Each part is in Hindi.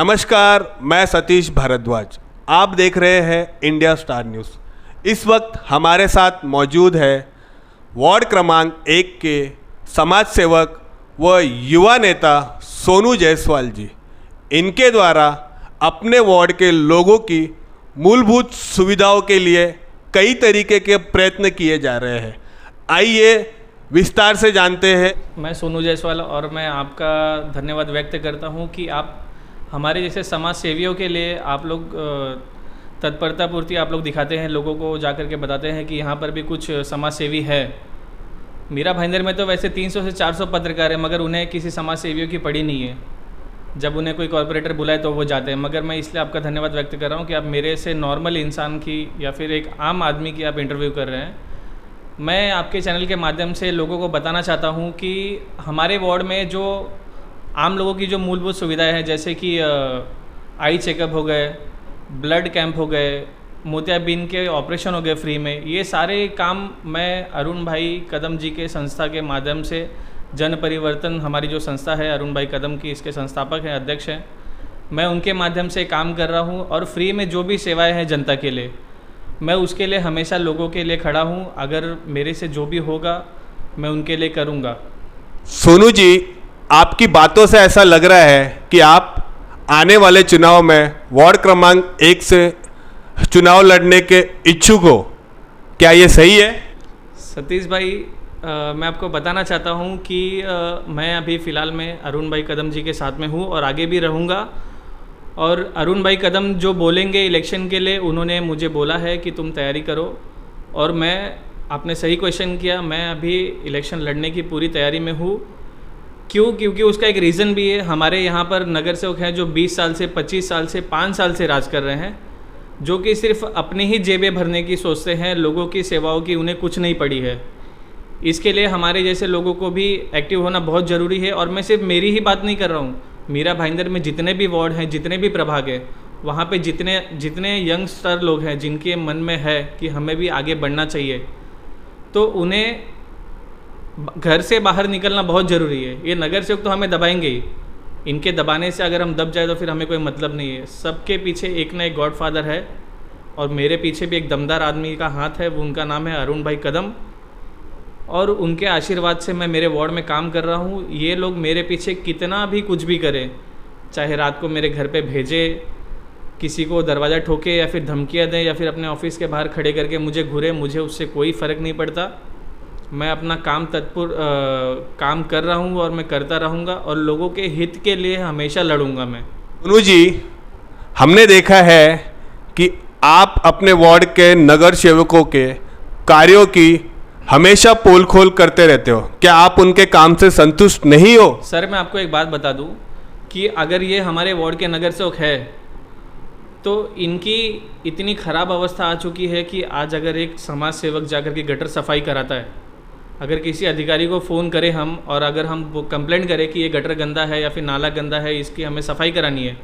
नमस्कार, मैं सतीश भारद्वाज। आप देख रहे हैं इंडिया स्टार न्यूज़। इस वक्त हमारे साथ मौजूद है वार्ड क्रमांक 1 के समाज सेवक व युवा नेता सोनू जायसवाल जी। इनके द्वारा अपने वार्ड के लोगों की मूलभूत सुविधाओं के लिए कई तरीके के प्रयत्न किए जा रहे हैं। आइए विस्तार से जानते हैं। मैं सोनू जायसवाल और मैं आपका धन्यवाद व्यक्त करता हूं कि आप हमारे जैसे समाज सेवियों के लिए आप लोग तत्परतापूर्ति आप लोग दिखाते हैं, लोगों को जाकर के बताते हैं कि यहाँ पर भी कुछ समाज सेवी है। मीरा भाईंदर में तो वैसे 300 से 400 पत्रकार हैं, मगर उन्हें किसी समाज सेवियों की पड़ी नहीं है। जब उन्हें कोई कॉरपोरेटर बुलाए तो वो जाते हैं। मगर मैं इसलिए आपका धन्यवाद व्यक्त कर रहा हूँ कि आप मेरे से नॉर्मल इंसान की या फिर एक आम आदमी की आप इंटरव्यू कर रहे हैं। मैं आपके चैनल के माध्यम से लोगों को बताना चाहता हूँ कि हमारे वार्ड में जो आम लोगों की जो मूलभूत सुविधाएं हैं, जैसे कि आई चेकअप हो गए, ब्लड कैंप हो गए, मोतियाबिंद के ऑपरेशन हो गए फ्री में, ये सारे काम मैं अरुण भाई कदम जी के संस्था के माध्यम से, जन परिवर्तन हमारी जो संस्था है अरुण भाई कदम की, इसके संस्थापक हैं, अध्यक्ष हैं, मैं उनके माध्यम से काम कर रहा हूँ। और फ्री में जो भी सेवाएं हैं जनता के लिए, मैं उसके लिए हमेशा लोगों के लिए खड़ा हूँ। अगर मेरे से जो भी होगा मैं उनके लिए करूँगा। सोनू जी, आपकी बातों से ऐसा लग रहा है कि आप आने वाले चुनाव में वार्ड क्रमांक 1 से चुनाव लड़ने के इच्छुक हो। क्या ये सही है? सतीश भाई, मैं आपको बताना चाहता हूँ कि मैं अभी फ़िलहाल में अरुण भाई कदम जी के साथ में हूँ और आगे भी रहूँगा। और अरुण भाई कदम जो बोलेंगे इलेक्शन के लिए, उन्होंने मुझे बोला है कि तुम तैयारी करो। और आपने सही क्वेश्चन किया, मैं अभी इलेक्शन लड़ने की पूरी तैयारी में हूँ। क्योंकि उसका एक रीज़न भी है। हमारे यहाँ पर नगर सेवक हैं जो 20 साल से, 25 साल से, 5 साल से राज कर रहे हैं, जो कि सिर्फ अपनी ही जेबें भरने की सोचते हैं, लोगों की सेवाओं की उन्हें कुछ नहीं पड़ी है। इसके लिए हमारे जैसे लोगों को भी एक्टिव होना बहुत ज़रूरी है। और मैं सिर्फ मेरी ही बात नहीं कर रहा हूँ, मीरा भाईंदर में जितने भी वार्ड हैं, जितने भी प्रभाग हैं, वहाँ पे जितने यंगस्टर लोग हैं जिनके मन में है कि हमें भी आगे बढ़ना चाहिए, तो उन्हें घर से बाहर निकलना बहुत ज़रूरी है। ये नगर सेवक तो हमें दबाएंगे ही, इनके दबाने से अगर हम दब जाए तो फिर हमें कोई मतलब नहीं है। सबके पीछे एक ना एक गॉडफादर है और मेरे पीछे भी एक दमदार आदमी का हाथ है, वो उनका नाम है अरुण भाई कदम। और उनके आशीर्वाद से मैं मेरे वार्ड में काम कर रहा हूँ। ये लोग मेरे पीछे कितना भी कुछ भी करें, चाहे रात को मेरे घर पे भेजे, किसी को दरवाज़ा ठोके या फिर धमकियाँ दें या फिर अपने ऑफिस के बाहर खड़े करके मुझे घूरे, मुझे उससे कोई फ़र्क नहीं पड़ता। मैं अपना काम काम कर रहा हूँ और मैं करता रहूँगा और लोगों के हित के लिए हमेशा लड़ूंगा मैं। सोनू जी, हमने देखा है कि आप अपने वार्ड के नगर सेवकों के कार्यों की हमेशा पोल खोल करते रहते हो। क्या आप उनके काम से संतुष्ट नहीं हो? सर, मैं आपको एक बात बता दूं कि अगर ये हमारे वार्ड के नगर सेवक है तो इनकी इतनी ख़राब अवस्था आ चुकी है कि आज अगर एक समाज सेवक जाकर के गटर सफाई कराता है, अगर किसी अधिकारी को फ़ोन करें हम और अगर हम कंप्लेंट करें कि ये गटर गंदा है या फिर नाला गंदा है, इसकी हमें सफाई करानी है,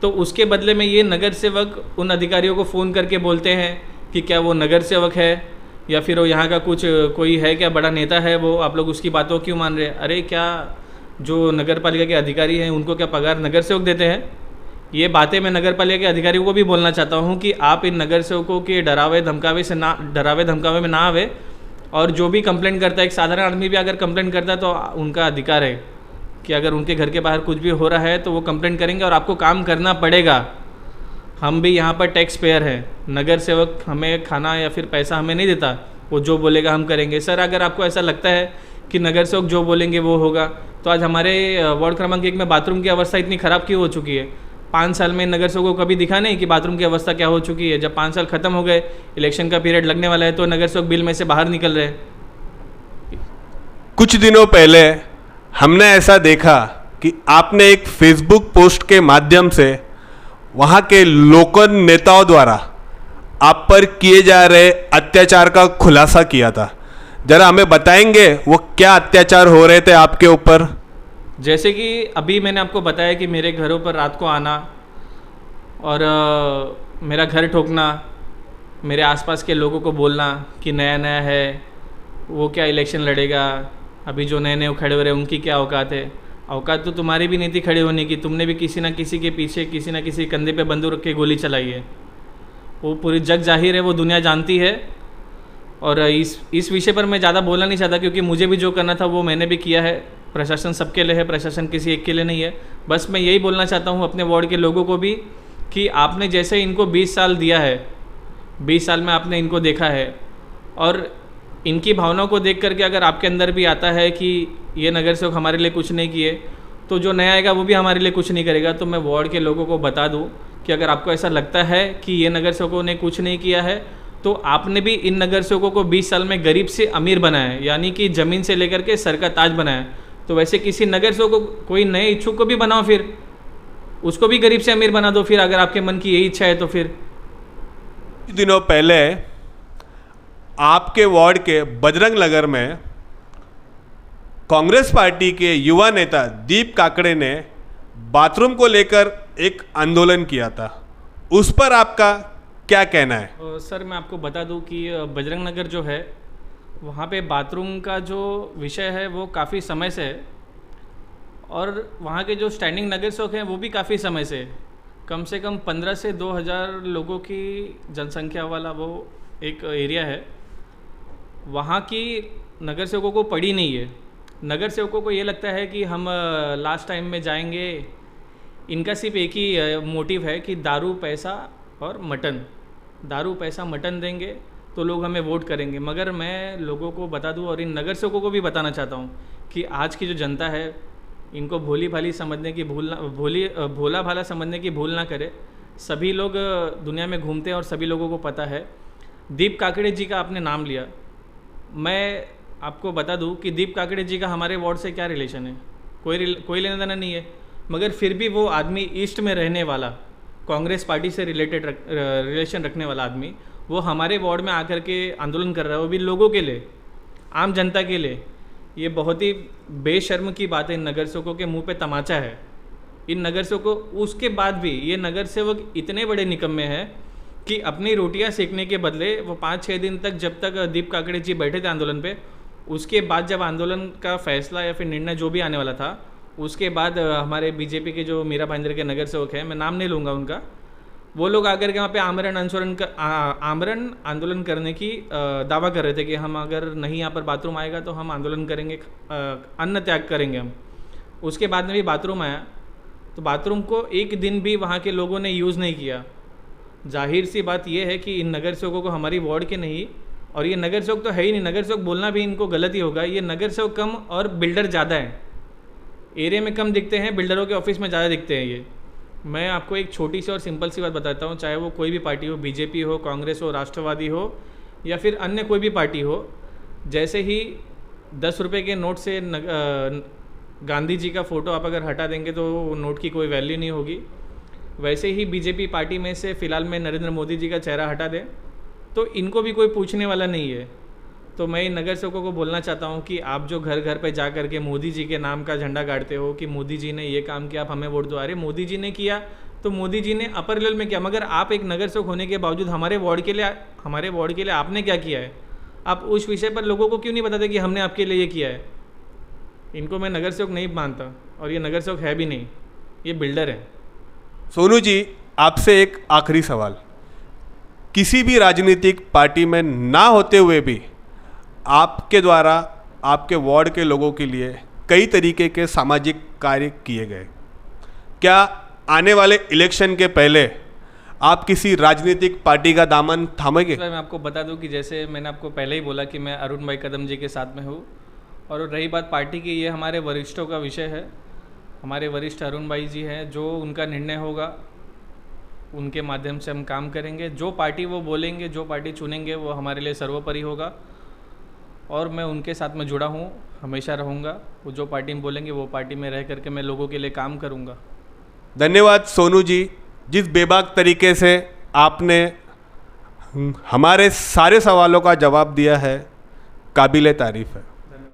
तो उसके बदले में ये नगर सेवक उन अधिकारियों को फ़ोन करके बोलते हैं कि क्या वो नगर सेवक है या फिर वो यहाँ का कोई है, क्या बड़ा नेता है वो, आप लोग उसकी बातों क्यों मान रहे हैं? अरे क्या जो नगर पालिका के अधिकारी हैं उनको क्या पगार नगर सेवक देते हैं? ये बातें मैं नगर पालिका के अधिकारियों को भी बोलना चाहता हूँ कि आप इन नगर सेवकों के डरावे धमकावे में ना आवे। और जो भी कंप्लेंट करता है, एक साधारण आदमी भी अगर कंप्लेंट करता है तो उनका अधिकार है कि अगर उनके घर के बाहर कुछ भी हो रहा है तो वो कंप्लेंट करेंगे और आपको काम करना पड़ेगा। हम भी यहाँ पर टैक्स पेयर हैं, नगर सेवक हमें खाना या फिर पैसा हमें नहीं देता, वो जो बोलेगा हम करेंगे। सर, अगर आपको ऐसा लगता है कि नगर सेवक जो बोलेंगे वो होगा, तो आज हमारे वार्ड क्रमांक 1 में बाथरूम की अवस्था इतनी ख़राब क्यों हो चुकी है? 5 साल में नगर सेवकों को कभी दिखा नहीं कि बाथरूम की अवस्था क्या हो चुकी है। जब 5 साल ख़त्म हो गए, इलेक्शन का पीरियड लगने वाला है, तो नगर सेवक बिल में से बाहर निकल रहे हैं। कुछ दिनों पहले हमने ऐसा देखा कि आपने एक फेसबुक पोस्ट के माध्यम से वहाँ के लोकल नेताओं द्वारा आप पर किए जा रहे अत्याचार का खुलासा किया था। ज़रा हमें बताएंगे वो क्या अत्याचार हो रहे थे आपके ऊपर? जैसे कि अभी मैंने आपको बताया कि मेरे घरों पर रात को आना और मेरा घर ठोकना, मेरे आसपास के लोगों को बोलना कि नया नया है, वो क्या इलेक्शन लड़ेगा, अभी जो नए नए खड़े हो रहे हैं उनकी क्या औकात है। औकात तो तुम्हारी भी नहीं थी खड़े होने की, तुमने भी किसी ना किसी के पीछे किसी ना किसी कंधे पे बंदूक रख के गोली चलाई है। वो पूरी जग जाहिर है, वो दुनिया जानती है। और इस विषय पर मैं ज़्यादा बोलना नहीं चाहता, क्योंकि मुझे भी जो करना था वो मैंने भी किया है। प्रशासन सबके लिए है, प्रशासन किसी एक के लिए नहीं है। बस मैं यही बोलना चाहता हूँ अपने वार्ड के लोगों को भी कि आपने जैसे इनको 20 साल दिया है, 20 साल में आपने इनको देखा है, और इनकी भावनाओं को देख करके अगर आपके अंदर भी आता है कि ये नगर सेवक हमारे लिए कुछ नहीं किए, तो जो नया आएगा वो भी हमारे लिए कुछ नहीं करेगा। तो मैं वार्ड के लोगों को बता दूं कि अगर आपको ऐसा लगता है कि ये नगर सेवकों ने कुछ नहीं किया है, तो आपने भी इन नगर सेवकों को 20 साल में गरीब से अमीर बनाया है, यानी कि ज़मीन से लेकर के सर का ताज बनाया है। तो वैसे किसी नगर सेवक को, कोई नए इच्छुक को भी बनाओ, फिर उसको भी गरीब से अमीर बना दो, फिर अगर आपके मन की यही इच्छा है तो। फिर कुछ दिनों पहले आपके वार्ड के बजरंग नगर में कांग्रेस पार्टी के युवा नेता दीप काकड़े ने बाथरूम को लेकर एक आंदोलन किया था, उस पर आपका क्या कहना है? सर मैं आपको बता दूं कि बजरंग नगर जो है वहाँ पे बाथरूम का जो विषय है वो काफ़ी समय से है, और वहाँ के जो स्टैंडिंग नगर सेवक हैं वो भी काफ़ी समय से, कम से कम 15 से 2000 लोगों की जनसंख्या वाला वो एक एरिया है। वहाँ की नगर सेवकों को पड़ी नहीं है। नगर सेवकों को ये लगता है कि हम लास्ट टाइम में जाएंगे, इनका सिर्फ एक ही मोटिव है कि दारू पैसा और मटन, दारू पैसा मटन देंगे तो लोग हमें वोट करेंगे। मगर मैं लोगों को बता दूं और इन नगर सेवकों को भी बताना चाहता हूं कि आज की जो जनता है इनको भोला भाला समझने की भूल ना करे। सभी लोग दुनिया में घूमते हैं और सभी लोगों को पता है। दीप काकड़े जी का आपने नाम लिया, मैं आपको बता दूं कि दीप काकड़े जी का हमारे वार्ड से क्या रिलेशन है, कोई लेना देना नहीं है। मगर फिर भी वो आदमी ईस्ट में रहने वाला, कांग्रेस पार्टी से रिलेशन रखने वाला आदमी, वो हमारे वार्ड में आकर के आंदोलन कर रहा है, वो भी लोगों के लिए, आम जनता के लिए। ये बहुत ही बेशर्म की बात है। इन नगर सेवकों के मुंह पे तमाचा है। इन नगर सेवकों, उसके बाद भी ये नगर सेवक इतने बड़े निकम्मे हैं कि अपनी रोटियां सेकने के बदले वो 5-6 दिन तक, जब तक दीप काकड़े जी बैठे थे आंदोलन पे, उसके बाद जब आंदोलन का फैसला या फिर निर्णय जो भी आने वाला था, उसके बाद हमारे बीजेपी के जो मीरा भाईंदर के नगर सेवक हैं, मैं नाम नहीं लूँगा उनका, वो लोग आकर के वहाँ पे आमरण आंदोलन करने की दावा कर रहे थे कि हम अगर नहीं यहाँ पर बाथरूम आएगा तो हम आंदोलन करेंगे, अन्न त्याग करेंगे हम। उसके बाद में भी बाथरूम आया, तो बाथरूम को एक दिन भी वहाँ के लोगों ने यूज़ नहीं किया। जाहिर सी बात यह है कि इन नगर सेवकों को, हमारी वार्ड के नहीं, और ये नगर सेवक तो है ही नहीं, नगर सेवक बोलना भी इनको गलत ही होगा। ये नगर सेवक कम और बिल्डर ज़्यादा हैं, एरिया में कम दिखते हैं, बिल्डरों के ऑफिस में ज़्यादा दिखते हैं। ये मैं आपको एक छोटी सी और सिंपल सी बात बताता हूँ, चाहे वो कोई भी पार्टी हो, बीजेपी हो, कांग्रेस हो, राष्ट्रवादी हो, या फिर अन्य कोई भी पार्टी हो, जैसे ही 10 रुपये के नोट से गांधी जी का फ़ोटो आप अगर हटा देंगे तो नोट की कोई वैल्यू नहीं होगी। वैसे ही बीजेपी पार्टी में से फ़िलहाल में नरेंद्र मोदी जी का चेहरा हटा दें तो इनको भी कोई पूछने वाला नहीं है। तो मैं इन नगर सेवकों को बोलना चाहता हूं कि आप जो घर घर पे जा कर के मोदी जी के नाम का झंडा गाड़ते हो कि मोदी जी ने ये काम किया, आप हमें वोट दो, अरे मोदी जी ने किया तो मोदी जी ने अपर लेवल में किया, मगर आप एक नगर सेवक होने के बावजूद हमारे वार्ड के लिए आपने क्या किया है, आप उस विषय पर लोगों को क्यों नहीं बताते कि हमने आपके लिए ये किया है। इनको मैं नगर सेवक नहीं मानता, और ये नगर सेवक है भी नहीं, ये बिल्डर है। सोनू जी, आपसे एक आखिरी सवाल, किसी भी राजनीतिक पार्टी में ना होते हुए भी आपके द्वारा आपके वार्ड के लोगों के लिए कई तरीके के सामाजिक कार्य किए गए, क्या आने वाले इलेक्शन के पहले आप किसी राजनीतिक पार्टी का दामन थामेंगे? मैं आपको बता दूं कि जैसे मैंने आपको पहले ही बोला कि मैं अरुण भाई कदम जी के साथ में हूँ, और रही बात पार्टी की, ये हमारे वरिष्ठों का विषय है। हमारे वरिष्ठ अरुण भाई जी हैं, जो उनका निर्णय होगा उनके माध्यम से हम काम करेंगे। जो पार्टी वो बोलेंगे, जो पार्टी चुनेंगे, वो हमारे लिए सर्वोपरि होगा, और मैं उनके साथ में जुड़ा हूँ, हमेशा रहूँगा। वो जो पार्टी में बोलेंगे वो पार्टी में रह करके मैं लोगों के लिए काम करूँगा। धन्यवाद सोनू जी, जिस बेबाक तरीके से आपने हमारे सारे सवालों का जवाब दिया है, काबिले तारीफ़ है।